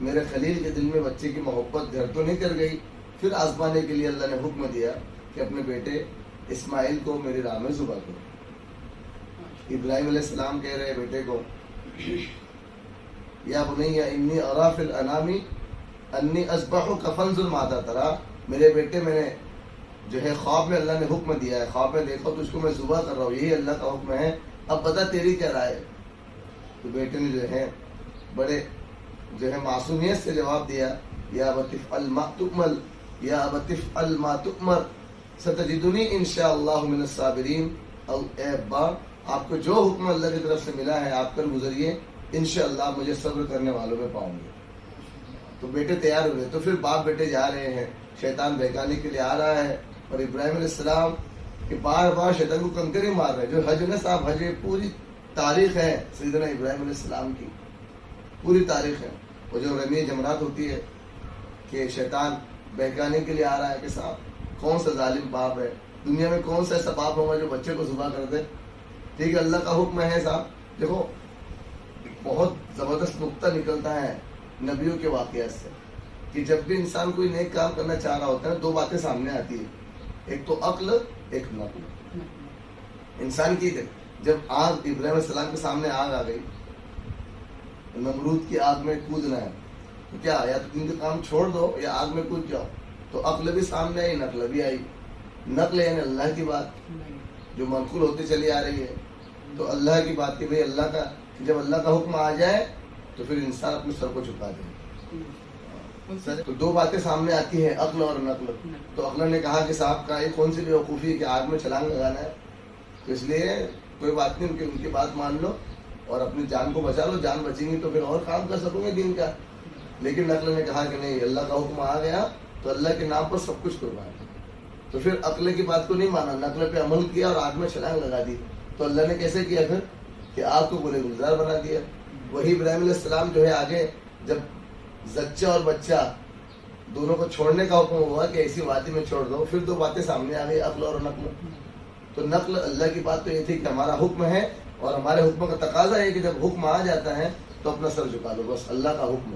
میرے خلیل کے دل میں بچے کی محبت گھر تو نہیں کر گئی. پھر آزمانے کے لیے اللہ نے حکم دیا کہ اپنے بیٹے اسماعیل کو میری راہ میں ذبح کرو. ابراہیم علیہ السلام کہہ رہے بیٹے کو یا بنی انی ارا فی الانام انی اذبحک فانظر ماذا تری. میرے بیٹے میں نے جو ہے خواب میں اللہ نے حکم دیا ہے, خواب میں دیکھو تجھ کو میں ذبح کر رہا ہوں, یہی اللہ کا حکم ہے, اب بتا تیری کیا رائے ہے. تو بیٹے نے جو ہے بڑے جو ہے معصومیت سے جواب دیا یا ابت افعل ما تؤمر یا ابت افعل ما تؤمر ستجدنی انشاءاللہ من الصابرین. اے ابا آپ کو جو حکم اللہ کی طرف سے ملا ہے آپ کر گزریے, انشاءاللہ مجھے صبر کرنے والوں میں پاؤں گے. تو بیٹے تیار ہوئے. تو پھر باپ بیٹے جا رہے ہیں, شیطان بہکانے کے لیے آ رہا ہے, اور ابراہیم علیہ السلام کہ بار بار شیطان کو کنکر ہی مار رہے. جو حج نا صاحب, حج پوری تاریخ ہے سیدنا ابراہیم علیہ السلام کی, پوری تاریخ ہے. وہ جو رمی جمرات ہوتی ہے کہ شیطان بہکانے کے لیے آ رہا ہے کہ صاحب کون سا ظالم باپ ہے دنیا میں, کون سا ایسا باپ ہوگا جو بچے کو ذبح کر دے. ٹھیک ہے, اللہ کا حکم ہے صاحب. دیکھو بہت زبردست نقطہ نکلتا ہے نبیوں کے واقعات سے کہ جب بھی انسان کوئی نیک کام کرنا چاہ رہا ہوتا ہے دو باتیں سامنے آتی ہے, ایک تو عقل, ایک نقل. انسان کی جب آگ ابراہیم علیہ السلام کے سامنے آگ آ گئی, نمرود کی آگ میں کودنا ہے, تو کیا یا تو ان کے کام چھوڑ دو یا آگ میں کود جاؤ. تو عقل بھی سامنے آئی, نقل بھی آئی. نقل یعنی اللہ کی بات جو منقول ہوتی چلی آ رہی ہے, تو اللہ کی بات کہ بھئی اللہ کا, جب اللہ کا حکم آ جائے تو پھر انسان اپنے سر کو جھکا دے. تو دو باتیں سامنے آتی ہیں, عقل اور نقل. تو عقل نے کہا کہ صاحب کا یہ کون سی بیوقوفی ہے کہ آگ میں چھلانگ لگانا ہے, تو اس لیے کوئی بات نہیں, ان کی بات مان لو اور اپنی جان کو بچا لو, جان بچیں گی تو پھر اور کام کر سکو گے دین کا. لیکن عقل نے کہا کہ نہیں, اللہ کا حکم آ گیا تو اللہ کے نام پر سب کچھ قربان. تو پھر عقل کی بات کو نہیں مانا, نقل پہ عمل کیا اور آگ میں چھلانگ لگا دی. تو اللہ نے کیسے کیا پھر کہ آگ کو گلے گلزار بنا دیا. وہی ابراہیم علیہ السلام جو ہے آگے جب زچہ اور بچہ دونوں کو چھوڑنے کا حکم ہوا کہ ایسی وادی میں چھوڑ دو, پھر دو باتیں سامنے آ گئی, عقل اور نقل. تو نقل اللہ کی بات تو یہ تھی کہ ہمارا حکم ہے اور ہمارے حکم کا تقاضا ہے کہ جب حکم آ جاتا ہے تو اپنا سر جھکا دو, بس اللہ کا حکم.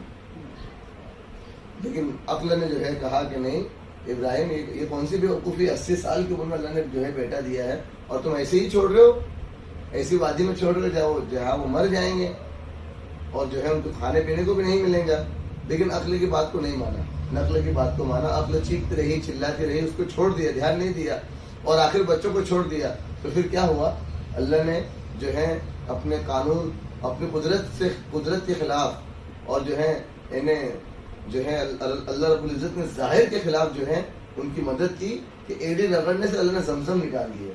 لیکن عقل نے جو ہے کہا کہ نہیں ابراہیم, یہ کون سی بیوقوفی, 80 سال کی عمر میں اللہ نے جو ہے بیٹا دیا ہے اور تم ایسے ہی چھوڑ رہے ہو, ایسی وادی میں چھوڑ رہے ہو جہاں وہ مر جائیں گے اور جو ہے ان کو کھانے پینے کو بھی نہیں ملیں گا. لیکن عقل کی بات کو نہیں مانا, نقل کی بات کو مانا. عقل چیختی رہی, چلاتی رہی, اس کو چھوڑ دیا, دھیان نہیں دیا, اور آخر بچوں کو چھوڑ دیا. تو پھر کیا ہوا, اللہ نے جو ہے اپنے قانون, اپنی قدرت کے خلاف اور جو ہے انہیں جو ہے اللہ رب العزت نے ظاہر کے خلاف جو ہے ان کی مدد کی کہ ایڑی رگڑنے سے اللہ نے زمزم نکال دیا.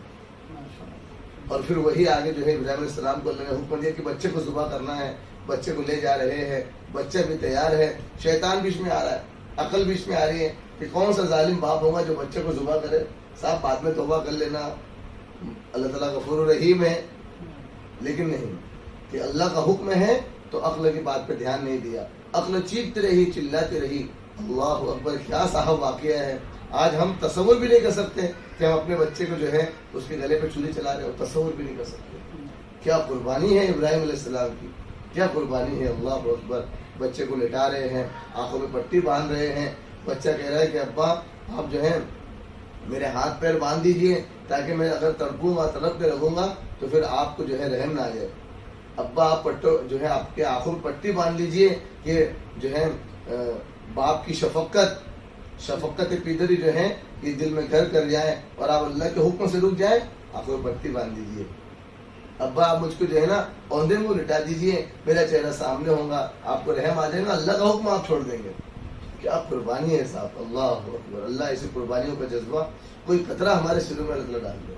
اور پھر وہی آگے جو ہے ابراہیم علیہ السلام کو اللہ نے حکم دیا کہ بچے کو ذبح کرنا ہے. بچے کو لے جا رہے ہیں, بچہ بھی تیار ہے, شیطان بیچ میں آ رہا ہے, عقل بیچ میں آ رہی ہے کہ کون سا ظالم باپ ہوگا جو بچے کو ذبح کرے. صاحب بعد میں توبہ کر لینا, اللہ تعالیٰ غفور رحیم ہے. لیکن نہیں, کہ اللہ کا حکم ہے تو عقل کی بات پہ دھیان نہیں دیا. عقل چیختی رہی, چلاتی رہی. اللہ اکبر, کیا صاحب واقعہ ہے. آج ہم تصور بھی نہیں کر سکتے کہ ہم اپنے بچے کو جو ہے اس کے گلے پہ چھری چلا رہے ہو, تصور بھی نہیں کر سکتے. کیا قربانی ہے ابراہیم علیہ السلام کی, کیا قربانی ہے. اللہ اکبر. بچے کو لٹا رہے ہیں, آنکھوں میں پٹی باندھ رہے ہیں. بچہ کہہ رہا ہے کہ ابا آپ جو ہے میرے ہاتھ پیر باندھ دیجئے تاکہ میں اگر تڑپوں گا, تڑپ کے رہوں گا تو پھر آپ کو جو ہے رحم نہ آ جائے. ابا آپ جو ہے آپ کے آنکھوں میں پٹی باندھ لیجئے کہ جو ہے باپ کی شفقت پیدری جو ہے یہ دل میں گھر کر جائے اور آپ اللہ کے حکم سے رک جائیں. آنکھوں میں پٹی باندھ دیجئے. ابا آپ مجھ کو جو ہے نا اوندے میں لٹا دیجئے, میرا چہرہ سامنے ہوگا, آپ کو رحم آ جائے گا, اللہ کا حکم آپ چھوڑ دیں گے. کیا قربانی ہے صاحب. اللہ اکبر. اللہ ایسی قربانیوں کا جذبہ کوئی قطرہ ہمارے سروں میں اللہ ڈال دے.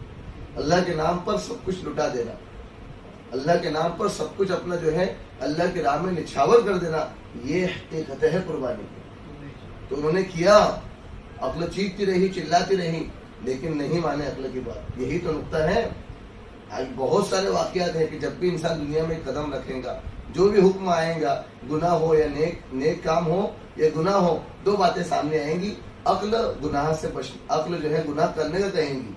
اللہ کے نام پر سب کچھ لٹا دینا, اللہ کے نام پر سب کچھ اپنا جو ہے اللہ کی راہ میں نچھاور کر دینا, یہ حقیقت ہے قربانی کی. تو انہوں نے کیا, عقل چیختی رہی, چلاتی رہی, لیکن نہیں مانے عقل کی بات. یہی تو نقطہ ہے. بہت سارے واقعات ہیں کہ جب بھی انسان دنیا میں قدم رکھے گا, جو بھی حکم آئے گا, گناہ ہو یا نیک کام ہو یا گناہ ہو, دو باتیں سامنے آئیں گی. عقل گناہ سے عقل جو ہے گناہ کرنے کا کہیں گی,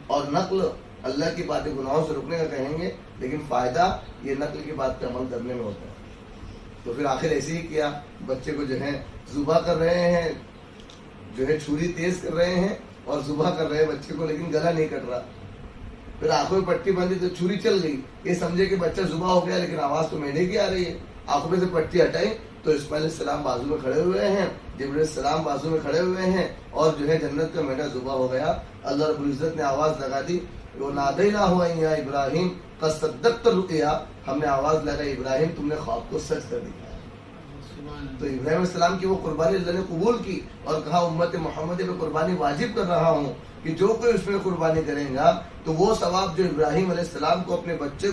اور نقل اللہ کی باتیں گناہوں سے رکنے کا کہیں گے. لیکن فائدہ یہ نقل کی بات پہ عمل کرنے میں ہوتا ہے. تو پھر آخر ایسے ہی کیا, بچے کو جو ہے ذبح کر رہے ہیں, جو ہے چھری تیز کر رہے ہیں اور ذبح کر رہے ہیں بچے کو, لیکن گلا نہیں کٹ رہا. پھر آنکھوں میں پٹی باندھی تو چھری چل گئی, یہ سمجھے کہ بچہ ذبح ہو گیا, لیکن آواز تو میڈے کی آ رہی ہے. آنکھوں میں سے پٹی ہٹائی تو اسماعیل علیہ السلام بازو میں کھڑے ہوئے ہیں, جبرائیل علیہ السلام بازو میں کھڑے ہوئے ہیں, اور جو ہے جنت کا میڈا ذبح ہو گیا. اللہ رب العزت نے آواز لگا دی, وہ نادیناہ یا ابراہیم قد صدقت الرؤیا, ہم نے آواز لگائی ابراہیم تم نے خواب کو سچ کر دکھایا. تو ابراہیم علیہ السلام کی وہ قربانی اللہ نے قبول کی اور کہا امت محمدی میں قربانی واجب کر رہا ہوں کہ جو کوئی اس میں قربانی کرے گا تو وہ ثواب جو ابراہیم علیہ السلام کو اپنے بچے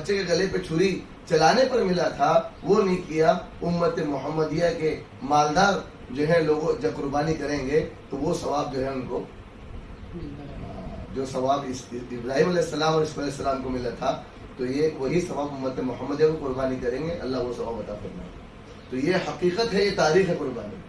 کے گلے پہ چھری چلانے پر ملا تھا وہ نہیں کیا. امت محمدیہ کے مالدار جو ہے لوگ جب قربانی کریں گے تو وہ ثواب جو ہے ان کو, جو ثواب ابراہیم علیہ السلام اور اسماعیل علیہ السلام کو ملا تھا, تو یہ وہی ثواب امت محمدیہ کو قربانی کریں گے, اللہ وہ ثواب عطا فرمائے. تو یہ حقیقت ہے, یہ تاریخ ہے قربانی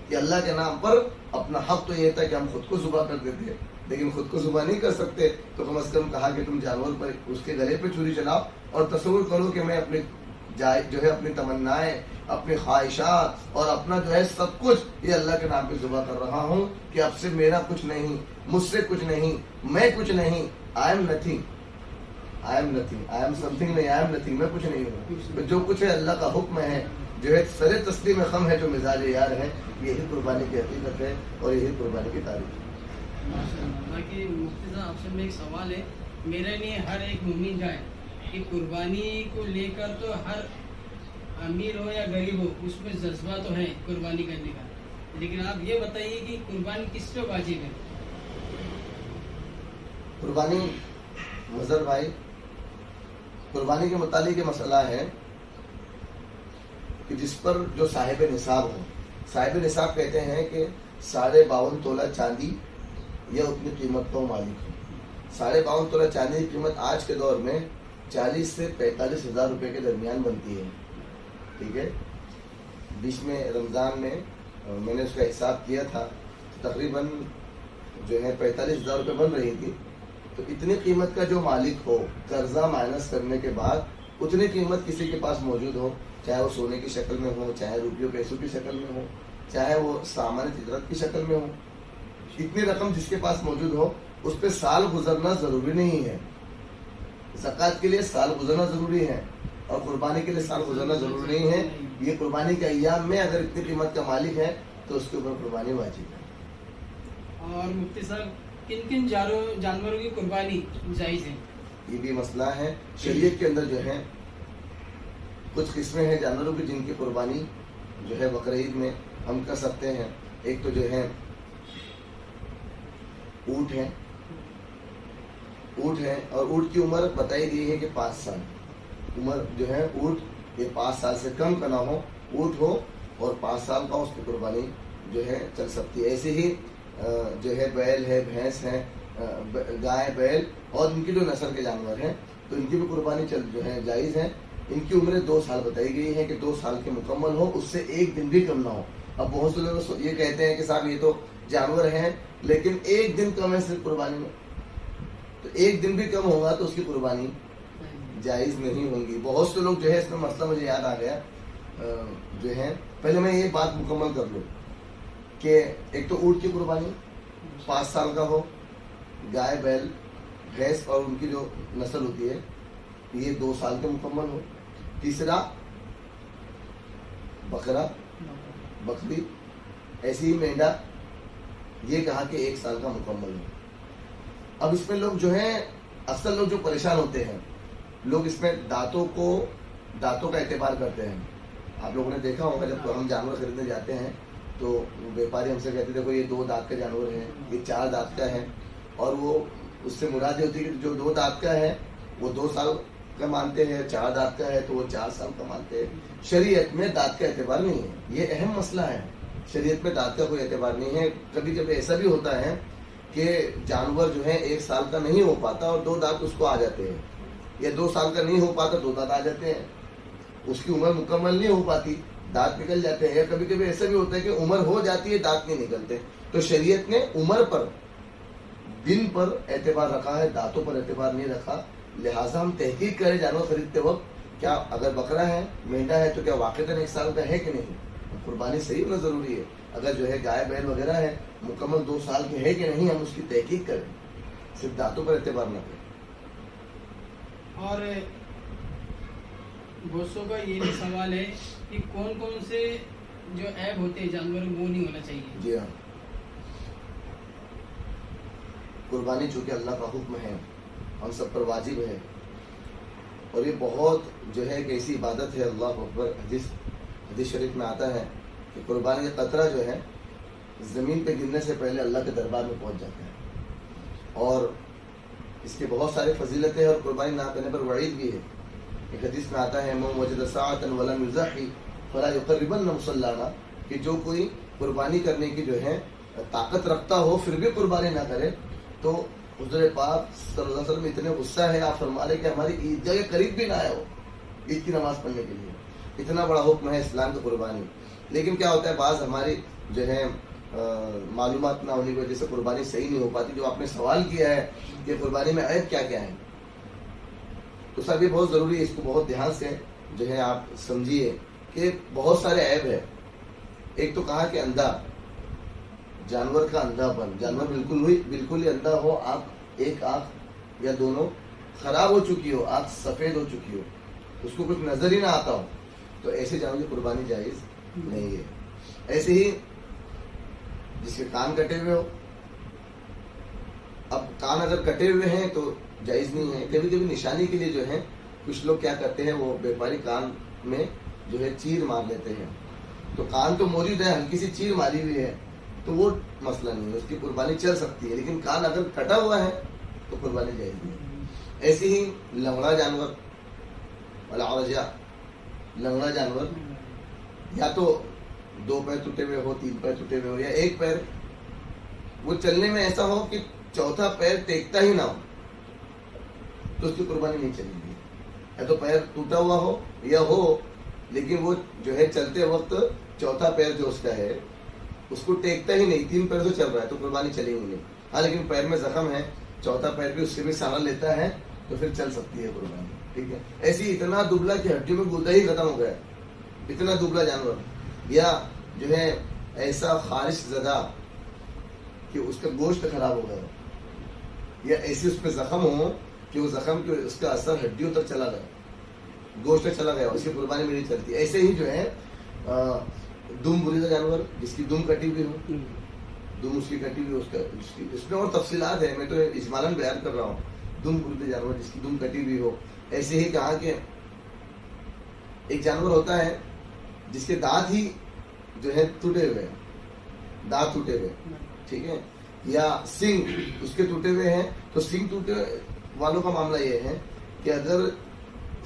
کہ اللہ کے نام پر اپنا حق تو یہ تھا کہ ہم خود کو ذبح کر دیتے, لیکن خود کو ذبح نہیں کر سکتے تو کم از کم کہا کہ تم جانور پر اس کے گلے پہ چھری چلاؤ اور تصور کرو کہ میں اپنی جو ہے اپنی تمنائیں, اپنی خواہشات اور اپنا جو ہے سب کچھ یہ اللہ کے نام پہ ذبح کر رہا ہوں کہ اب سے میرا کچھ نہیں, مجھ سے کچھ نہیں, میں کچھ نہیں, I am nothing, I am nothing, I am some thing نہیں, آئی ایم نتھنگ, میں کچھ نہیں ہوں. جو کچھ ہے اللہ کا حکم ہے, جو ہے سر تسلیم خم ہے, جو مزاج یار ہے, یہی قربانی کی حقیقت ہے اور یہی قربانی کی تاریخ ہے. باقی مفتی صاحب آپ سے میں ایک سوال ہے, میرے لیے ہر ایک مومن کا ہے کہ قربانی کو لے کر تو ہر امیر ہو یا غریب ہو اس میں جذبہ تو ہے قربانی کرنے کا, لیکن آپ یہ بتائیے کہ قربانی کس پہ واجب ہے؟ قربانی مظہر بھائی, قربانی کے متعلق یہ مسئلہ ہے کہ جس پر جو صاحب نصاب ہو, صاحب نصاب کہتے ہیں کہ 52.5 تولہ چاندی یا اتنی قیمت کا مالک ہو. 52.5 تولہ چاندی کی قیمت آج کے دور میں 40 سے 45 ہزار روپے کے درمیان بنتی ہے. ٹھیک ہے, بیچ میں رمضان میں میں نے اس کا حساب کیا تھا, تقریباً جو ہے 45 ہزار روپے بن رہی تھی. تو اتنی قیمت کا جو مالک ہو, قرضہ مائنس کرنے کے بعد اتنی قیمت کسی کے پاس موجود ہو, چاہے وہ سونے کی شکل میں ہو, چاہے روپیوں پیسوں کی شکل میں ہو, چاہے وہ سامان تجارت کی شکل میں ہو, اتنی رقم جس کے پاس موجود ہو اس پہ سال گزرنا ضروری نہیں ہے. زکوٰۃ کے لیے سال گزرنا ضروری ہے اور قربانی کے لیے سال گزرنا ضروری نہیں ہے. یہ قربانی کے ایام میں اگر اتنی قیمت کا مالک ہے تو اس کے اوپر قربانی واجب ہے. اور مفتی صاحب کن کن جانوروں کی قربانی جائز ہے؟ یہ بھی مسئلہ ہے شریعت کے اندر. جو ہے کچھ قسمیں ہیں جانوروں کی جن کی قربانی جو ہے بقرعید میں ہم کر سکتے ہیں. ایک تو جو ہے اونٹ ہے, اونٹ ہے, اور اونٹ کی عمر بتائی گئی ہے کہ 5 سال عمر جو ہے اونٹ, یہ 5 سال سے کم کا نہ ہو, اونٹ ہو اور 5 سال کا اس کی قربانی جو ہے چل سکتی ہے. ایسے ہی جو ہے بیل ہے, بھینس ہے, گائے, بیل اور ان کی جو نسل کے جانور ہیں تو ان کی بھی قربانی جو ہے جائز ہے. ان کی عمریں 2 سال بتائی گئی ہے کہ 2 سال کے مکمل ہو, اس سے 1 دن بھی کم نہ ہو. اب بہت سے لوگ یہ کہتے ہیں کہ صاحب یہ تو جانور ہیں لیکن 1 دن کم ہے صرف قربانی میں, تو 1 دن بھی کم ہوگا تو اس کی قربانی جائز نہیں ہوگی. بہت سے لوگ جو ہے اس میں مسئلہ مجھے یاد آ گیا جو ہے, پہلے میں یہ بات مکمل کر لوں کہ ایک تو اونٹ کی قربانی 5 سال کا ہو, گائے, بیل, بھینس اور ان کی جو نسل ہوتی ہے یہ 2 سال کے مکمل ہو. تیسرا بکرا, بکری, ایسی ہی مینڈا, یہ کہا کہ 1 سال کا مکمل ہو. اب اس میں لوگ جو ہیں اکثر لوگ جو پریشان ہوتے ہیں, لوگ اس میں دانتوں کا اعتبار کرتے ہیں. آپ لوگوں نے دیکھا ہوگا جب ہم جانور خریدنے جاتے ہیں تو بیپاری ہم سے کہتے دیکھو یہ 2 دانت کا جانور ہے, یہ 4 دانت کا ہے, اور وہ اس سے مراد یہ ہوتی ہے کہ جو 2 دانت کا ہے وہ 2 سال کا مانتے ہیں, 4 دانت کا ہے تو وہ 4 سال کا مانتے ہیں. شریعت میں دانت کا اعتبار نہیں ہے, یہ اہم مسئلہ ہے. شریعت میں دانت کا کوئی اعتبار نہیں ہے. کبھی کبھی ایسا بھی ہوتا ہے کہ جانور جو ہے 1 سال کا نہیں ہو پاتا اور 2 دانت اس کو آ جاتے ہیں, یا 2 سال کا نہیں ہو پاتا 2 دانت آ جاتے ہیں. اس کی عمر مکمل نہیں ہو پاتی, دانت نکل جاتے ہیں. یا کبھی کبھی ایسا بھی ہوتا ہے کہ عمر ہو جاتی ہے, دانت نہیں نکلتے. تو شریعت نے عمر پر, دن پر اعتبار رکھا ہے, دانتوں پر اعتبار نہیں رکھا. لہٰذا ہم تحقیق کریں جانور خریدتے وقت کیا اگر بکرا ہے مینڈا ہے تو کیا واقعتاً 1 سال کا ہے کہ نہیں؟ قربانی صحیح ہونا ضروری ہے. اگر جو ہے گائے بیل وغیرہ ہے مکمل 2 سال کے ہے کہ نہیں ہم اس کی تحقیق کریں, صرف دانتوں پر اعتبار نہ کریں. اور دوستوں کا یہ بھی سوال ہے کہ کون کون سے جو عیب ہوتے ہیں جانور وہ نہیں ہونا چاہیے. جی ہاں, قربانی چونکہ اللہ کا حکم ہے, ہم سب پر واجب ہے, اور یہ بہت جو ہے ایک ایسی عبادت ہے. اللہ اکبر. حدیث شریف میں آتا ہے کہ قربانی کا قطرہ جو ہے زمین پہ گرنے سے پہلے اللہ کے دربار میں پہنچ جاتا ہے, اور اس کے بہت سارے فضیلتیں اور قربانی نہ کرنے پر وعید بھی ہے. ایک حدیث میں آتا ہے من وجد ساعة ولم یضحی فلا یقربن مصلانا, کہ جو کوئی قربانی کرنے کی جو ہے طاقت رکھتا ہو پھر بھی قربانی نہ کرے تو حضور پاک صلی اللہ علیہ وسلم اتنے غصہ ہے, آپ فرما رہے کہ ہماری عیدگاہ کے قریب بھی نہ آئے ہو عید کی نماز پڑھنے کے لیے. اتنا بڑا حکم ہے اسلام کی قربانی. لیکن کیا ہوتا ہے بعض ہماری جو ہے معلومات نہ ہونے کی وجہ سے قربانی صحیح نہیں ہو پاتی. جو آپ نے سوال کیا ہے کہ قربانی میں عیب کیا کیا ہے, تو سب یہ بہت ضروری ہے, اس کو بہت دھیان سے جو ہے آپ سمجھیے کہ بہت سارے عیب ہے. ایک تو کہا کہ اندھا, جانور کا اندھا پن, جانور بالکل ہی اندھا ہو, آپ ایک آنکھ یا دونوں خراب ہو چکی ہو, آنکھ سفید ہو چکی ہو, اس کو کچھ نظر ہی نہ آتا ہو, تو ایسے جانور کی قربانی جائز نہیں ہے. ایسے ہی جس کے کان کٹے ہوئے ہو, اب کان اگر کٹے ہوئے ہیں تو جائز نہیں ہے. کبھی کبھی نشانی کے لیے جو ہے کچھ لوگ کیا کرتے ہیں, وہ بیپاری کان میں جو ہے چیر مار لیتے ہیں, تو کان تو موجود ہے, ہلکی سی چیر ماری ہوئی ہے تو وہ مسئلہ نہیں ہے, اس کی قربانی چل سکتی ہے. لیکن کان اگر کٹا ہوا ہے تو قربانی جائز نہیں ہے. ایسے ہی لنگڑا جانور, العرجہ, لنگڑا جانور, یا تو 2 پیر ٹوٹے ہوئے ہو, 3 پیر ٹوٹے ہوئے ہو, یا ایک پیر وہ چلنے میں ایسا ہو کہ چوتھا پیر ٹیکتا ہی نہ ہو, تو اس کی قربانی نہیں چلے گی. یا تو پیر ٹوٹا ہوا ہو یا ہو لیکن وہ جو ہے چلتے وقت چوتھا پیر جو اس کا ہے اس کو ٹیکتا ہی نہیں, 3 پیر سے چل رہا ہے, تو قربانی چلے گی نہیں. ہاں لیکن پیر میں زخم ہے, چوتھا پیر بھی اس سے بھی سہارا لیتا ہے, تو پھر چل سکتی ہے قربانی. ٹھیک ہے. ایسی اتنا دبلا کہ ہڈیوں میں گودا ہی ختم ہو گیا, اتنا دبلا جانور, یا جو ہے ایسا خارش زدہ کہ اس کا گوشت خراب ہو گیا, یا ایسے اس پہ زخم ہو کہ وہ زخم کے اس کا اثر ہڈیوں تک چلا گیا, گوشت تک چلا گیا, اس کی قربانی میں نہیں چلتی. ایسے ہی جو ہے دم بریدہ جانور, جس کی دم کٹی ہوئی ہو, دم اس کی کٹی ہوئی, اس میں اور تفصیلات ہیں, میں تو اجمالاً بیان کر رہا ہوں. دم بریدہ جانور جس کی دم کٹی ہوئی ہو. ایسے ہی کہا کہ ایک جانور ہوتا ہے جس کے دانت ہی جو ہے ٹوٹے ہوئے ہیں, دانت ٹوٹے ہوئے, ٹھیک ہے, یا سنگ اس کے ٹوٹے ہوئے ہیں. تو سنگ ٹوٹے والوں کا معاملہ یہ ہے کہ اگر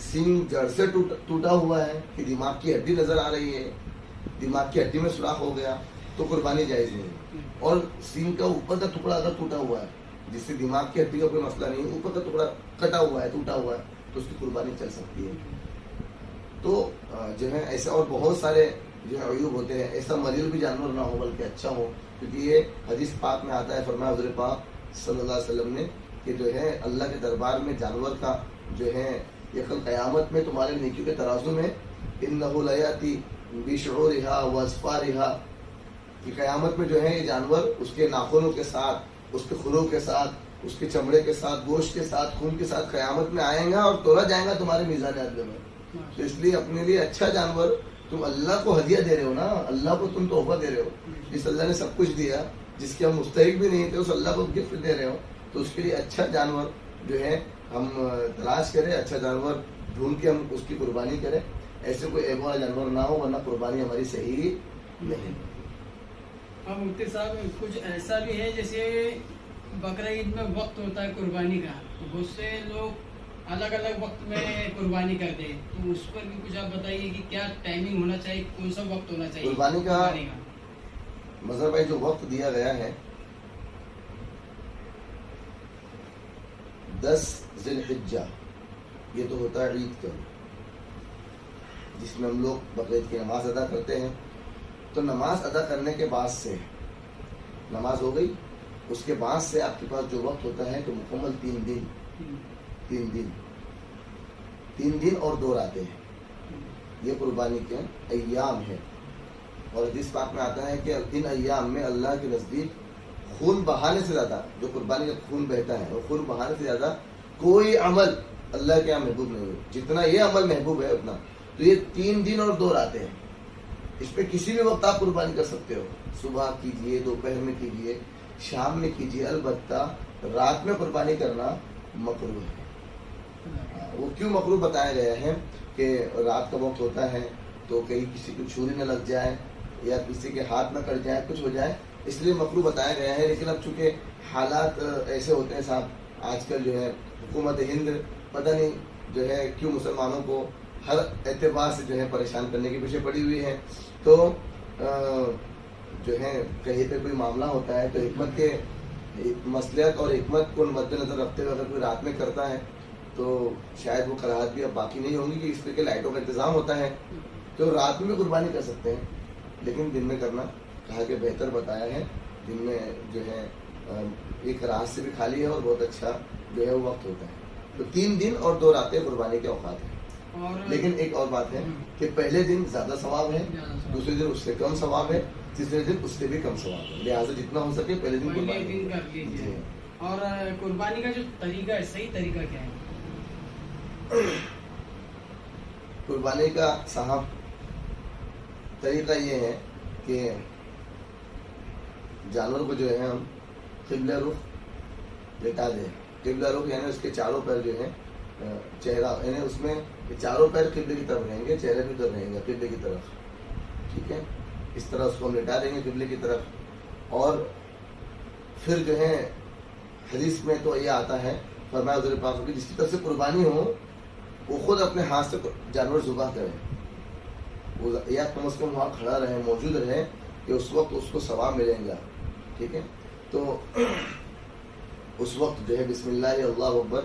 سنگ جڑ سے ٹوٹا ہوا ہے کہ دماغ کی ہڈی نظر آ رہی ہے, دماغ کی ہڈی میں سوراخ ہو گیا, تو قربانی جائز نہیں ہے. اور سنگ کا اوپر کا ٹکڑا اگر ٹوٹا ہوا ہے جس سے دماغ کی ہڈی کا کوئی مسئلہ نہیں ہے, اوپر کا ٹکڑا کٹا ہوا ہے, ٹوٹا ہوا ہے, تو اس کی قربانی چل سکتی ہے. تو جو ہے ایسے اور بہت سارے جو ہے عیوب ہوتے ہیں. ایسا مریض بھی جانور نہ ہو بلکہ اچھا ہو, کیونکہ یہ حدیث پاک میں آتا ہے, فرمایا حضور پاک صلی اللہ علیہ وسلم نے کہ جو ہے اللہ کے دربار میں جانور کا جو ہے یہ کل قیامت میں تمہارے نیکیوں کے ترازو میں انہ لیاتی بشعورھا واظفارھا, کہ قیامت میں جو ہے یہ جانور اس کے ناخنوں کے ساتھ, اس کے کھروں کے ساتھ, اس کے چمڑے کے ساتھ, گوشت کے ساتھ, خون کے ساتھ قیامت میں آئیں گا اور تولا جائیں گا تمہارے میزان عدل میں. تو اس لیے اپنے لیے اچھا جانور تم اللہ کو ہدیہ دے رہے ہو نا, اللہ کو تم تحفہ دے رہے ہو. جس اللہ نے سب کچھ دیا, جس کے ہم مستحق بھی نہیں تھے, اس اللہ کو گفٹ دے رہے ہو, تو اس کے لیے اچھا جانور جو ہے ہم تلاش کریں, اچھا جانور ڈھونڈ کے ہم اس کی قربانی کریں. ایسے کوئی عیب والا جانور نہ ہو, ورنہ قربانی ہماری صحیح نہیں. اب مفتی صاحب کچھ ایسا بھی ہے جیسے بقرہ عید میں وقت ہوتا ہے قربانی کا, تو بہت سے لوگ الگ الگ وقت میں قربانی کرتے ہیں, تو اس پر بھی کچھ آپ بتائیے کہ کیا ٹائمنگ ہونا چاہیے, کون سا وقت ہونا چاہیے قربانی کا. مظہر بھائی جو وقت دیا گیا ہے 10 ذی الحجہ, یہ تو ہوتا ہے عید کا, جس میں ہم لوگ بقرعید کی نماز ادا کرتے ہیں. تو نماز ادا کرنے کے بعد سے, نماز ہو گئی, اس کے بعد سے آپ کے پاس جو وقت ہوتا ہے کہ مکمل 3 دن 3 دن اور 2 راتیں ہیں، یہ قربانی کے ایام ہے. اور حدیث پاک میں آتا ہے کہ ان ایام میں اللہ کے نزدیک خون بہانے سے زیادہ، جو قربانی کا خون بہتا ہے وہ خون بہانے سے زیادہ کوئی عمل اللہ کے یہاں محبوب نہیں ہے. جتنا یہ عمل محبوب ہے اتنا. تو یہ 3 دن اور 2 راتیں ہیں. اس پہ کسی بھی وقت آپ قربانی کر سکتے ہو. صبح کیجئے، دوپہر میں کیجئے، شام میں کیجئے. البتہ رات میں قربانی کرنا مکروہ ہے. وہ کیوں مکروہ بتایا گیا ہے کہ رات کا وقت ہوتا ہے تو کہیں کسی کو چھری نہ لگ جائے یا کسی کے ہاتھ نہ کٹ جائے، کچھ ہو جائے، اس لیے مکروہ بتایا گیا ہے. لیکن اب چونکہ حالات ایسے ہوتے ہیں صاحب، آج کل جو ہے حکومت ہند پتہ نہیں جو ہے کیوں مسلمانوں کو ہر اعتبار سے جو ہے پریشان کرنے کے پیچھے پڑی ہوئی ہے. تو جو ہے کہیں پہ کوئی معاملہ ہوتا ہے تو حکمت کے مصلحت اور حکمت کو مد نظر رکھتے ہوئے اگر کوئی رات میں کرتا ہے تو شاید وہ کراہت بھی اب باقی نہیں ہوں گی کہ اس طرح کے لائٹوں کا انتظام ہوتا ہے تو رات میں بھی قربانی کر سکتے ہیں. لیکن دن میں کرنا کہا کہ بہتر بتایا ہے. دن میں جو ہے ایک رات سے بھی خالی ہے اور بہت اچھا جو ہے وہ وقت ہوتا ہے. تو 3 دن اور 2 راتیں قربانی کے اوقات ہیں. لیکن ایک اور بات ہے کہ پہلے دن زیادہ ثواب ہے، دوسرے دن اس سے کم ثواب ہے، تیسرے دن اس سے بھی کم ثواب ہے. لہٰذا جتنا ہو سکے پہلے دن قربانی کر لیجیے. اور قربانی کا جو طریقہ ہے، صحیح طریقہ کیا ہے؟ قربانی کا صاحب طریقہ یہ ہے کہ جانور کو جو ہے ہم قبلہ رخ لٹا دیں. قبلہ رخ یعنی اس کے چاروں پیر جو ہے چہرہ، یعنی اس میں چاروں پیر قبلے کی طرف رہیں گے، چہرے بھی ادھر رہیں گے قبلے کی طرف. ٹھیک ہے، اس طرح اس کو ہم لٹا دیں گے قبلے کی طرف. اور پھر جو ہے حدیث میں تو یہ آتا ہے، فرمایا حضور پاک کی جس کی طرف سے قربانی ہو وہ خود اپنے ہاتھ سے جانور ذبح کرے، وہ یا کم از کم وہاں کھڑا رہے، موجود رہے کہ اس وقت اس کو ثواب ملے گا. ٹھیک ہے، تو اس وقت جو ہے بسم اللہ اللہ اکبر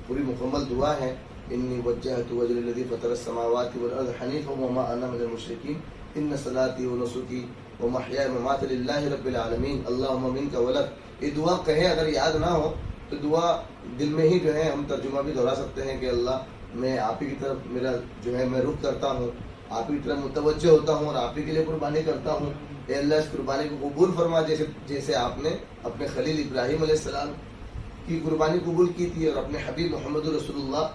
پوری مکمل دعا ہے. انی وجہت وجهی الذی فطر السماوات والارض حنیفا وما انا من المشرکین ان صلاتی ونسکی ومحیای ومماتی للہ رب العالمین اللہم منک ولک. یہ دعا کہیں اگر یاد نہ ہو تو دعا دل میں ہی جو ہے ہم ترجمہ بھی دہرا سکتے ہیں کہ اللہ میں آپ ہی کی طرف میرا جو ہے میں رخ کرتا ہوں، آپ ہی کی طرف متوجہ ہوتا ہوں اور آپ ہی کے لیے قربانی کرتا ہوں. اے اللہ اس قربانی کو قبول فرما، جیسے آپ نے اپنے خلیل ابراہیم علیہ السلام کی قربانی قبول کی تھی اور اپنے حبیب محمد رسول اللہ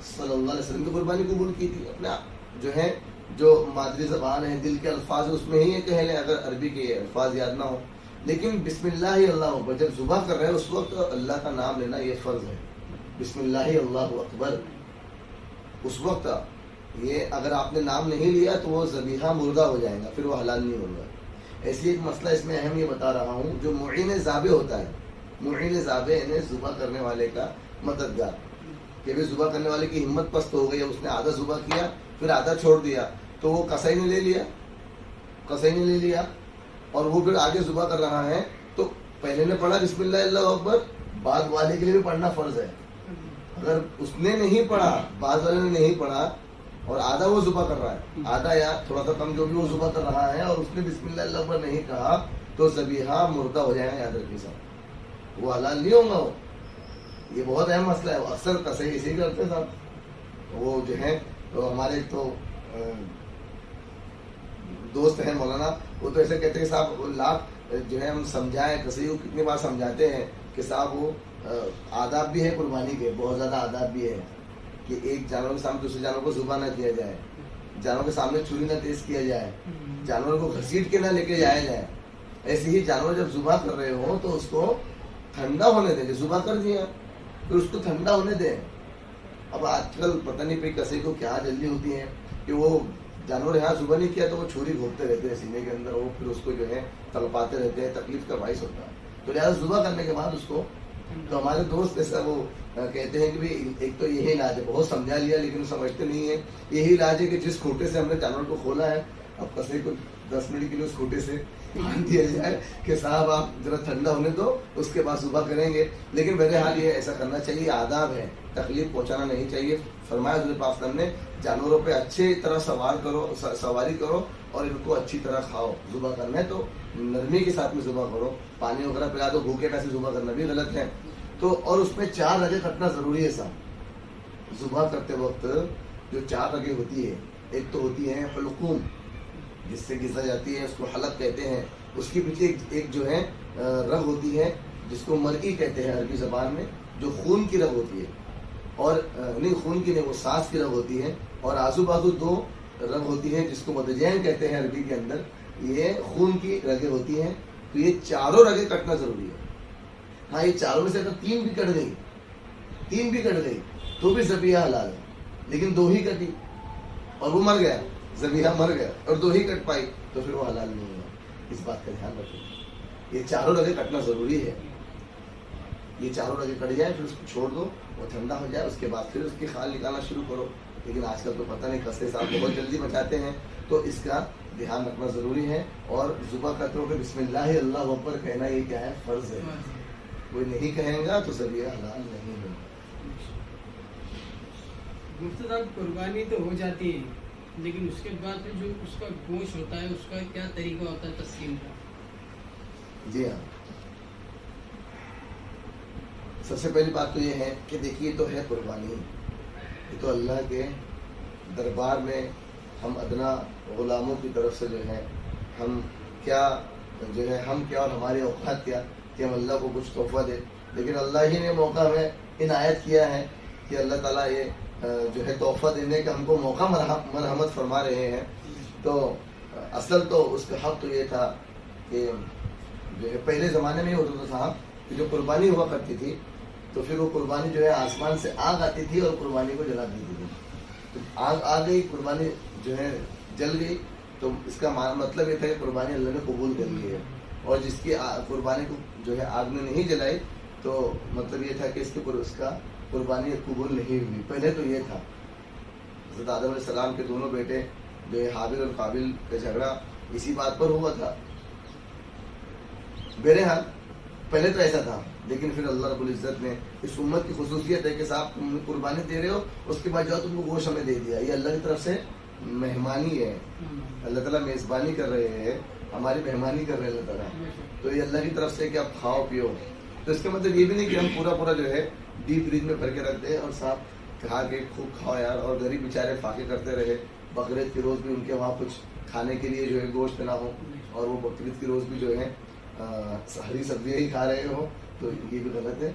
صلی اللہ علیہ وسلم کی قربانی قبول کی تھی. اپنا جو ہے جو مادری زبان ہے، دل کے الفاظ اس میں ہی یہ کہہ لیں اگر عربی کے الفاظ یاد نہ ہو. لیکن بسم اللہ اللہ اکبر جب ذبح کر رہے ہیں اس وقت اللہ کا نام لینا یہ فرض ہے. بسم اللہ اللہ اکبر اس وقت یہ اگر آپ نے نام نہیں لیا تو وہ ذبیحہ مردہ ہو جائے گا، پھر وہ حلال نہیں ہوگا. ایسی ایک مسئلہ اس میں اہم یہ بتا رہا ہوں، جو معین ذابح ہوتا ہے، معین ذابح یعنی ذبح کرنے والے کا مددگار، کہ بھی ذبح کرنے والے کی ہمت پست ہو گئی، اس نے آدھا ذبح کیا پھر آدھا چھوڑ دیا تو وہ قصائی نے لے لیا اور وہ پھر آگے ذبح کر رہا ہے تو پہلے نے پڑھا بسم اللہ اللہ اکبر، بعد والے کے لیے بھی پڑھنا فرض ہے. اگر اس نے نہیں پڑھا، بعض والے نے نہیں پڑھا اور آدھا وہ ذبح کر رہا ہے، آدھا یا تھوڑا سا کم جو بھی وہ ذبح کر رہا ہے اور اس نے بسم اللہ اللہ اکبر نہیں کہا تو ذبیحہ مردہ ہو جائے گا. یاد رکھیے صاحب، وہ حلال نہیں ہوگا. وہ یہ بہت اہم مسئلہ ہے. اکثر قصے اسی کرتے ہیں صاحب. وہ جو ہے تو ہمارے تو دوست ہیں مولانا، وہ تو ایسے کہتے ہیں کہ صاحب لاکھ جو ہے ہم سمجھائیں، قصے کو کتنی بار سمجھاتے ہیں کہ صاحب وہ آداب بھی ہے قربانی کے، بہت زیادہ آداب بھی ہے کہ ایک جانور کے سامنے دوسرے جانور کو ذبح نہ کیا جائے، جانور کے سامنے چھری نہ تیز کیا جائے، جانور کو گھسیٹ کے نہ لے کے جایا جائے. ایسے ہی جانور جب ذبح کر رہے ہو تو اس کو ٹھنڈا ہونے دیں. ذبح کر دیا پھر اس کو ٹھنڈا ہونے دیں. اب آج کل پتہ نہیں پہ کسی کو کیا جلدی ہوتی ہے کہ وہ جانور یہاں ذبح نہیں کیا تو وہ چھری گھوپتے رہتے ہیں سینے کے اندر، وہ پھر اس کو جو ہے تڑپاتے رہتے ہیں، تکلیف کا باعث ہوتا ہے. تو لہٰذا ذبح کرنے کے بعد اس کو، تو ہمارے دوست ایسا وہ کہتے ہیں کہ بھی ایک تو یہی علاج ہے، بہت سمجھا لیا لیکن وہ سمجھتے نہیں ہیں. یہی علاج ہے کہ جس کھوٹے سے ہم نے جانور کو کھولا ہے اب کسی کو 10 منٹ کے لیے اس کھوٹے سے باندھ دیا جائے کہ صاحب آپ ذرا ٹھنڈا ہونے دو اس کے بعد ذبح کریں گے. لیکن بہرحال یہ ایسا کرنا چاہیے، آداب ہے، تکلیف پہنچانا نہیں چاہیے. فرمایا حضور پاک صلی اللہ علیہ وسلم نے جانوروں پہ اچھی طرح سواری کرو اور ان کو اچھی طرح کھاؤ. ذبح کرنا ہے تو نرمی کے ساتھ میں ذبح کرو، پانی وغیرہ پلا دو، بھوکے پیسے ذبح کرنا بھی غلط ہے. تو اور اس میں 4 رگیں کٹنا ضروری ہے صاحب. ذبح کرتے وقت جو 4 رگیں ہوتی ہے، ایک تو ہوتی ہے حلقوم جس سے غذا جاتی ہے، اس کو حلق کہتے ہیں. اس کے پیچھے ایک جو ہے رگ ہوتی ہے جس کو مرئی کہتے ہیں عربی زبان میں، جو خون کی رگ ہوتی ہے. اور نہیں، خون کی نہیں، وہ سانس کی رگ ہوتی ہے. اور آزو بازو 2 رگ ہوتی ہے جس کو مدجین کہتے ہیں عربی کے اندر. یہ خون کی رگیں ہوتی ہیں. تو یہ 4 رگیں کٹنا ضروری ہے. ہاں، یہ 4 میں سے اگر 3 بھی کٹ گئی تو بھی ذبیحہ حلال ہے. لیکن 2 ہی کٹی اور وہ مر گیا، ذبیحہ مر گیا، اور 2 ہی کٹ پائی تو پھر وہ حلال نہیں ہے. اس بات کا دھیان رکھیں. یہ 4 رگیں کٹنا ضروری ہے. یہ 4 رگیں کٹ جائے پھر اس کو چھوڑ دو، وہ ٹھنڈا ہو جائے، اس کے بعد پھر اس کی کھال نکالنا شروع کرو. لیکن آج کل تو پتہ نہیں، کسے صاحب بہت جلدی بچاتے ہیں، تو اس کا دھیان رکھنا ضروری ہے. اور ذبح کرتے وقت بسم اللہ اللہ اکبر کہنا یہ کیا ہے؟ فرض ہے. کوئی نہیں کہیں گا تو ذبیحہ حلال نہیں ہے. مفتی صاحب، قربانی تو ہو جاتی ہے، لیکن اس کے بعد میں جو اس کا گوشت ہوتا ہے اس کا کیا طریقہ ہوتا ہے تقسیم کا؟ جی ہاں، سب سے پہلی بات تو یہ ہے کہ دیکھیے تو ہے قربانی، یہ تو اللہ کے دربار میں ہم ادنا غلاموں کی طرف سے جو ہے ہم کیا اور ہماری اوقات کیا کہ ہم اللہ کو کچھ تحفہ دیں. لیکن اللہ ہی نے موقع ہمیں عنایت کیا ہے کہ اللہ تعالیٰ یہ جو ہے تحفہ دینے کا ہم کو موقع مرحمت فرما رہے ہیں. تو اصل تو اس کا حق تو یہ تھا کہ جو ہے پہلے زمانے میں یہ ہوتا تھا صاحب کہ جو قربانی ہوا کرتی تھی تو پھر وہ قربانی جو ہے آسمان سے آگ آتی تھی اور قربانی کو جلا دیتی تھی. تو آگ آ گئی، قربانی جو ہے جل گئی، تو اس کا مطلب یہ تھا کہ قربانی اللہ نے قبول کر لی ہے. اور جس کی قربانی کو جو ہے آگ نے نہیں جلائی تو مطلب یہ تھا کہ اس کا قربانی قبول نہیں ہوئی. پہلے تو یہ تھا. حضرت آدم علیہ السلام کے دونوں بیٹے جو ہے حابیل اور قابیل کا جھگڑا اسی بات پر ہوا تھا. بہرحال پہلے تو ایسا تھا، لیکن پھر اللہ رب العزت نے اس امت کی خصوصیت ہے کہ صاحب تم قربانی دے رہے ہو، اس کے بعد جاؤ تم کو گوشت ہمیں دے دیا. یہ اللہ کی طرف سے مہمانی ہے. اللہ تعالیٰ میزبانی کر رہے ہیں، ہماری مہمانی کر رہے ہیں اللہ تعالیٰ. تو یہ اللہ کی طرف سے کہ آپ کھاؤ پیو. تو اس کا مطلب یہ بھی نہیں کہ ہم پورا جو ہے ڈیپ فریج میں بھر کے رکھ دیں اور صاحب کھا کے خوب کھاؤ یار، اور غریب بیچارے فاقے کرتے رہے. بقرعید کے روز بھی ان کے وہاں کچھ کھانے کے لیے جو ہے گوشت نہ ہو، اور وہ بقرعید کے روز بھی جو ہے ہری سبزیاں ہی کھا رہے ہو، تو یہ بھی غلط ہے.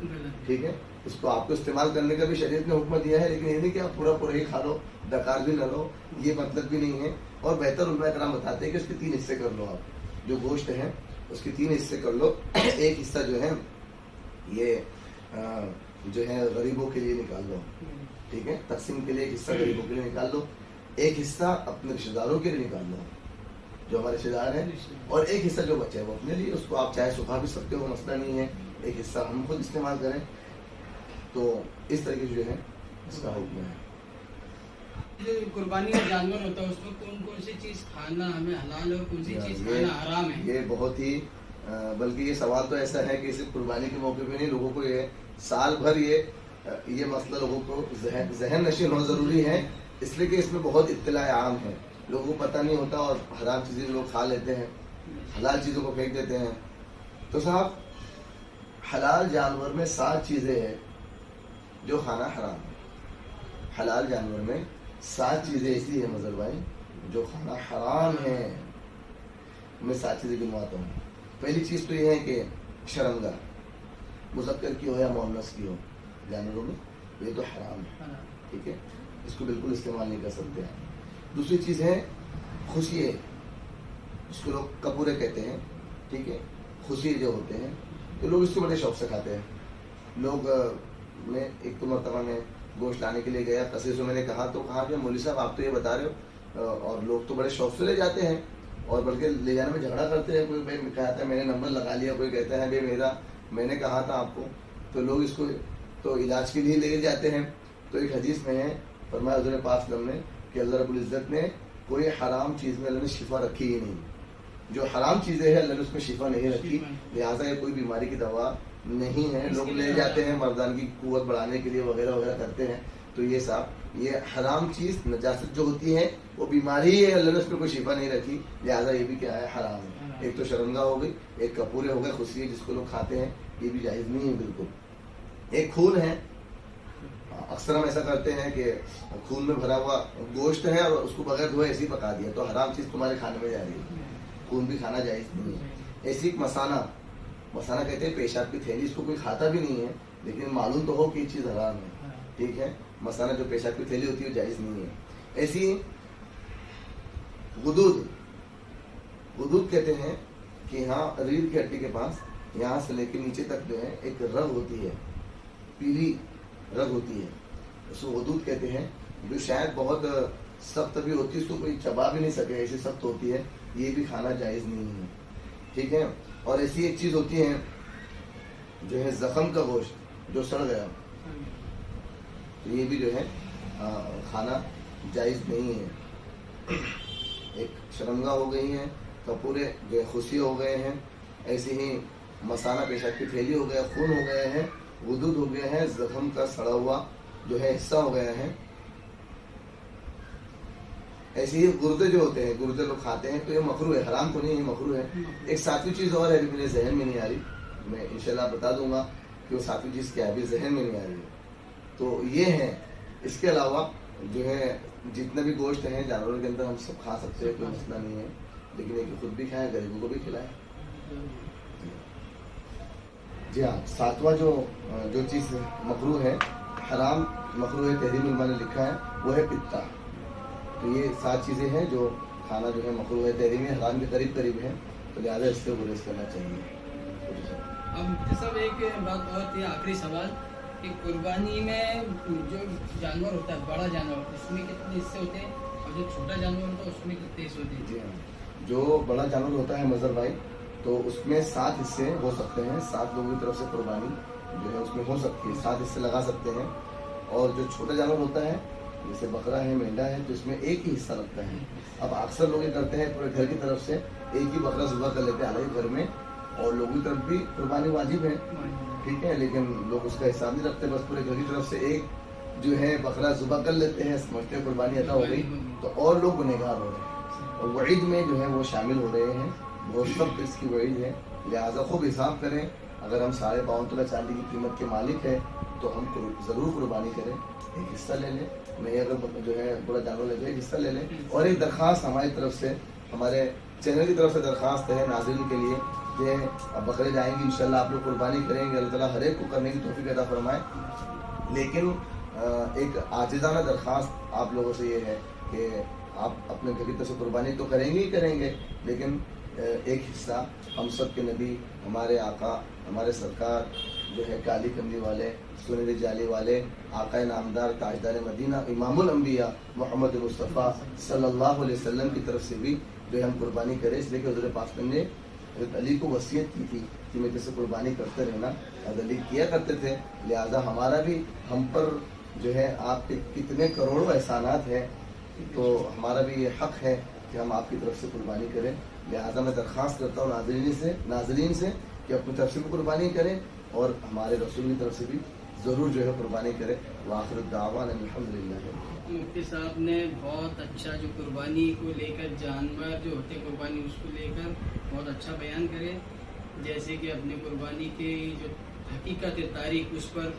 ٹھیک ہے، اس کو آپ کو استعمال کرنے کا بھی شریعت نے حکم دیا ہے، لیکن یہ نہیں کہ آپ پورا ہی کھا لو، ڈکار بھی نہ لو، یہ مطلب بھی نہیں ہے. اور بہتر علماء کرام بتاتے ہیں کہ اس کے 3 حصے کر لو. آپ جو گوشت ہے اس کے 3 حصے کر لو. ایک حصہ جو ہے یہ جو ہے غریبوں کے لیے نکال لو. ٹھیک ہے، تقسیم کے لیے ایک حصہ غریبوں کے لیے نکال لو، ایک حصہ اپنے رشتے داروں کے لیے نکال لو جو ہمارے رشتے دار ہیں، اور ایک حصہ جو بچے وہ اپنے لیے. اس کو آپ چاہے سکھا بھی سکتے ہو، مسئلہ نہیں ہے. ایک حصہ ہم خود استعمال کریں. تو اس طریقے سے جو ہے اس کا حکم ہے. جو قربانی کا جانور ہوتا ہے اس میں کون سی چیز کھانا ہمیں حلال ہے اور کون سی چیز کھانا حرام ہے؟ یہ بہت ہی بلکہ یہ سوال تو ایسا ہے کہ صرف قربانی کے موقع پہ نہیں، لوگوں کو یہ سال بھر یہ مسئلہ لوگوں کو ذہن نشین ہونا ضروری ہے. اس لیے کہ اس میں بہت اطلاع عام ہے، لوگوں کو پتہ نہیں ہوتا اور حرام چیزیں لوگ کھا لیتے ہیں، حلال چیزوں کو پھینک دیتے ہیں. تو صاحب حلال جانور میں 7 چیزیں ہیں جو کھانا حرام ہے. حلال جانور میں 7 چیزیں ایسی ہیں مظہر بھائی جو کھانا حرام ہے. میں 7 چیزیں گنواتا ہوں. پہلی چیز تو یہ ہے کہ شرمگا، مذکر کی ہو یا مؤنث کی ہو، جانوروں میں یہ تو حرام ہے. ٹھیک ہے، اس کو بالکل استعمال نہیں کر سکتے. دوسری چیز ہے خوشیے، اس کو لوگ کپورے کہتے ہیں. ٹھیک ہے، خوشیے جو ہوتے ہیں تو لوگ اس کو بڑے شوق سے کھاتے ہیں. لوگ میں ایک تو مرتبہ میں گوشت لانے کے لیے گیا، کسی سے میں نے کہا کہ مولوی صاحب آپ تو یہ بتا رہے ہو، اور لوگ تو بڑے شوق سے لے جاتے ہیں اور بلکہ لے جانے میں جھگڑا کرتے ہیں. کوئی بھائی کہتا ہے میں نے نمبر لگا لیا، کوئی کہتا ہے بھائی میں نے کہا تھا آپ کو. تو لوگ اس کو تو علاج کے لیے لے جاتے ہیں. تو ایک حدیث میں ہے، فرمایا حضور پاک صلی اللہ علیہ وسلم نے کہ اللہ رب العزت نے کوئی حرام چیز میں اللہ نے شفا رکھی ہی نہیں. جو حرام چیزیں ہیں اللہ نے اس میں شفا نہیں رکھی، لہٰذا یہ کوئی بیماری کی دوا نہیں ہے. لوگ لے جاتے ہیں مردان کی قوت بڑھانے کے لیے وغیرہ وغیرہ کرتے ہیں. تو یہ صاحب یہ حرام چیز نجاست جو ہوتی ہے وہ بیماری ہے، اللہ نے اس پہ کوئی شفا نہیں رکھی، لہٰذا یہ بھی کیا ہے حرام ہے. ایک تو شرمگا ہو گئی، ایک کپورے ہو گئے خوشی جس کو لوگ کھاتے ہیں، یہ بھی جائز نہیں ہے بالکل. ایک خون ہے، اکثر ہم ایسا کرتے ہیں کہ خون میں بھرا ہوا گوشت ہے اور اس کو بغیر دھوئے ایسے ہی پکا دیا تو حرام چیز تمہارے کھانے میں جا رہی ہے. خون بھی کھانا جائز نہیں ہے. ایسی ایک مسانہ کہتے ہیں پیشاب کی تھیلی, اس کو کوئی کھاتا بھی نہیں ہے لیکن معلوم تو ہو کہ یہ چیز حرام ہے. ٹھیک ہے, مسانہ جو پیشاب کی تھیلی ہوتی ہے وہ جائز نہیں ہے. ایسی غدود کہتے ہیں کہ یہاں ریڑھ کی ہڈی کے پاس یہاں سے لے کے نیچے تک جو ہے ایک رگ ہوتی ہے, پیلی رگ ہوتی ہے, اس کو غدود کہتے ہیں, جو شاید بہت سخت بھی ہوتی ہے, اس کو کوئی چبا بھی نہیں سکے ایسی سخت ہوتی ہے. یہ بھی کھانا جائز نہیں ہے. ٹھیک ہے. اور ایسی ایک چیز ہوتی ہے جو ہے زخم کا گوشت جو سڑ گیا, تو یہ بھی جو ہے کھانا جائز نہیں ہے. ایک شرمگاہ ہو گئی ہیں, کپورے جو ہے خصی ہو گئے ہیں, ایسے ہی مسانہ پیشاب کی تھیلی ہو گیا, خون ہو گئے ہیں, غدود ہو گئے ہیں, زخم کا سڑا ہوا جو ہے حصہ ہو گیا ہے. ایسے ہی گردے جو ہوتے ہیں, گردے لوگ کھاتے ہیں تو یہ مکروہ ہے, حرام تو نہیں ہے, مکروہ ہے. ایک ساتویں چیز اور ہے میرے ذہن میں نہیں آ رہی, میں انشاءاللہ بتا دوں گا کہ وہ ساتویں چیز کیا ہے, ابھی ذہن میں نہیں آ رہی ہے. تو یہ ہے. اس کے علاوہ جو ہے جتنے بھی گوشت ہیں جانوروں کے اندر ہم سب کھا سکتے ہیں, کوئی مسئلہ نہیں ہے, لیکن ایک خود بھی کھائیں, غریبوں کو بھی کھلائیں. جی ہاں, ساتواں جو چیز مکروہ ہے, حرام مکروہ ہے, تحریم علماء نے لکھا ہے, وہ ہے پتا. تو یہ 7 چیزیں ہیں جو کھانا جو ہے مکروہ ہے, تحریم حرام کے قریب ہے, تو لہٰذا اس سے گریز کرنا چاہیے. اب مفتی صاحب ایک بات اور تھی, آخری سوال, کہ قربانی میں جو جانور ہوتا ہے, بڑا جانور, اس میں کتنے حصے ہوتے ہیں, اور جو چھوٹا جانور ہوتا ہے اس میں کتنے حصے ہوتے ہیں؟ جی ہاں, جو بڑا جانور ہوتا ہے مظہر بھائی, تو اس میں 7 حصے ہو سکتے ہیں. 7 لوگوں کی طرف سے قربانی جو ہے اس میں ہو سکتی ہے, 7 حصے لگا سکتے ہیں. اور جو چھوٹا جانور ہوتا ہے جیسے بکرا ہے, مینڈا ہے, تو اس میں ایک ہی حصہ لگتا ہے. اب اکثر لوگ یہ کرتے ہیں پورے گھر کی طرف سے ایک ہی بکرا ذبح کر لیتے ہیں الگ گھر میں, اور لوگوں کی طرف بھی قربانی واجب ہے. ٹھیک ہے, لیکن لوگ اس کا حساب نہیں رکھتے, بس پورے گھر کی طرف سے ایک جو ہے بکرا ذبح کر لیتے ہیں, سمجھتے ہیں قربانی ادا ہو گئی, تو اور لوگ گنہگار ہو رہے ہیں اور وعید میں جو ہے وہ شامل ہو رہے ہیں. وہ سب اس کی وعید ہے. لہٰذا خوب حساب کریں, اگر ہم 52.5 تولہ چاندی کی قیمت کے مالک ہیں تو ہم ضرور قربانی کریں, ایک حصہ لے لیں. نہیں اگر جو ہے بڑا جانور لے جائے, حصہ لے لیں. اور ایک درخواست ہماری طرف سے, ہمارے چینل کی طرف سے درخواست ہے ناظرین کے لیے کہ اب بقرعید آئیں گی, انشاءاللہ آپ لوگ قربانی کریں گے, اللہ تعالیٰ ہر ایک کو کرنے کی توفیق عطا فرمائے. لیکن ایک عاجزانہ درخواست آپ لوگوں سے یہ ہے کہ آپ اپنے گھر کی طرف سے قربانی تو کریں گے ہی کریں گے, لیکن ایک حصہ ہم سب کے نبی, ہمارے آقا, ہمارے سرکار جو ہے کالی کملی والے, سنہری جالی والے, آقا نامدار, تاجدار مدینہ, امام الانبیاء محمد مصطفیٰ صلی اللہ علیہ وسلم کی طرف سے بھی جو ہے ہم قربانی کریں. اس لیے کہ حضرت پاک نے حضرت علی کو وصیت کی تھی کہ میں جیسے قربانی کرتے رہنا, حضرت علی کیا کرتے تھے. لہذا ہمارا بھی ہم پر جو ہے آپ کے کتنے کروڑوں احسانات ہیں, تو ہمارا بھی یہ حق ہے کہ ہم آپ کی طرف سے قربانی کریں. لہذا میں درخواست کرتا ہوں ناظرین سے کہ اپنی طرف سے بھی قربانی کریں اور ہمارے رسول کی طرف سے بھی ضرور جو ہے قربانی کریں. وآخر الدعوانا الحمدللہ. مفتی صاحب نے بہت اچھا جو قربانی کو لے کر, جانور جو ہوتے قربانی اس کو لے کر بہت اچھا بیان کرے, جیسے کہ اپنے قربانی کی جو حقیقت تاریخ, اس پر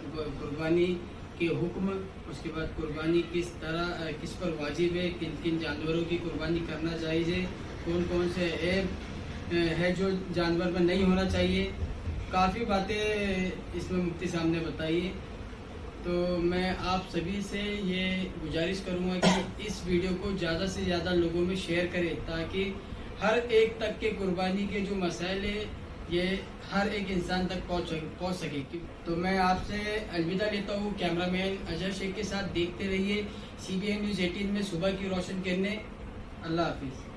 قربانی کے حکم, اس کے بعد قربانی کس طرح کس پر واجب ہے, کن کن جانوروں کی قربانی کرنا چاہیے, کون کون سے عیب ہے جو جانور میں نہیں ہونا چاہیے, کافی باتیں اس میں مفتی صاحب نے بتائی. تو میں آپ سبھی سے یہ گزارش کروں گا کہ اس ویڈیو کو زیادہ سے زیادہ لوگوں میں شیئر کریں, تاکہ ہر ایک تک کے قربانی کے جو مسائل ہیں یہ ہر ایک انسان تک پہنچ سکے. تو میں آپ سے الوداع لیتا ہوں. کیمرہ مین اظہر شیخ کے ساتھ دیکھتے رہیے CBN News 18 میں صبح کی روشن کرنے. اللہ حافظ.